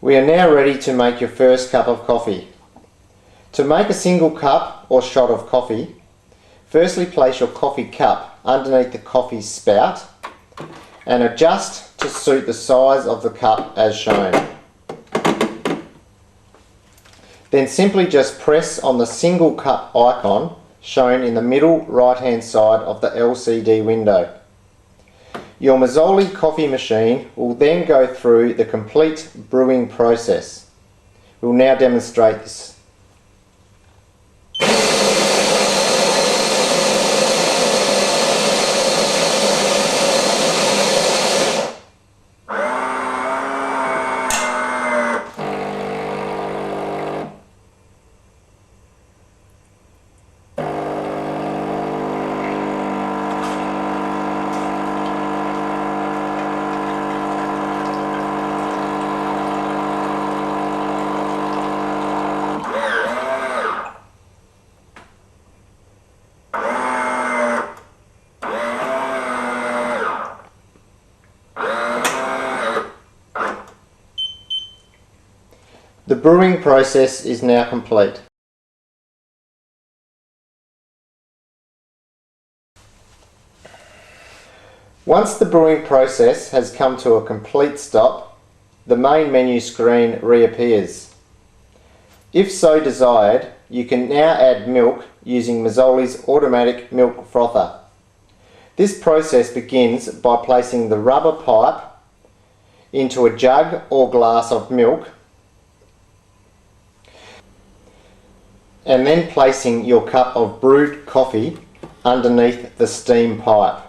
We are now ready to make your first cup of coffee. To make a single cup or shot of coffee, firstly place your coffee cup underneath the coffee spout and adjust to suit the size of the cup as shown. Then simply just press on the single cup icon shown in the middle right hand side of the LCD window. Your Mezzoli coffee machine will then go through the complete brewing process. We'll now demonstrate this. The brewing process is now complete. Once the brewing process has come to a complete stop, the main menu screen reappears. If so desired, you can now add milk using Mezzoli's automatic milk frother. This process begins by placing the rubber pipe into a jug or glass of milk and then placing your cup of brewed coffee underneath the steam pipe.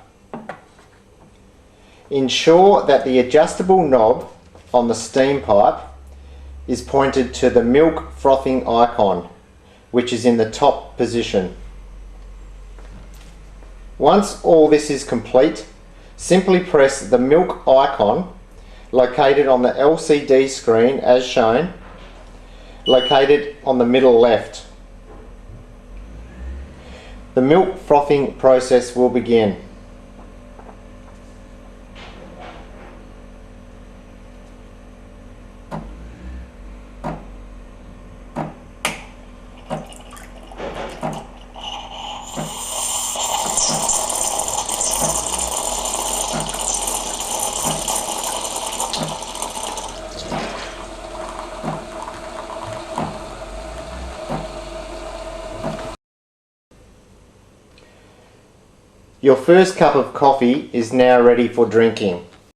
Ensure that the adjustable knob on the steam pipe is pointed to the milk frothing icon, which is in the top position. Once all this is complete, simply press the milk icon located on the LCD screen as shown, located on the middle left. The milk frothing process will begin. Your first cup of coffee is now ready for drinking.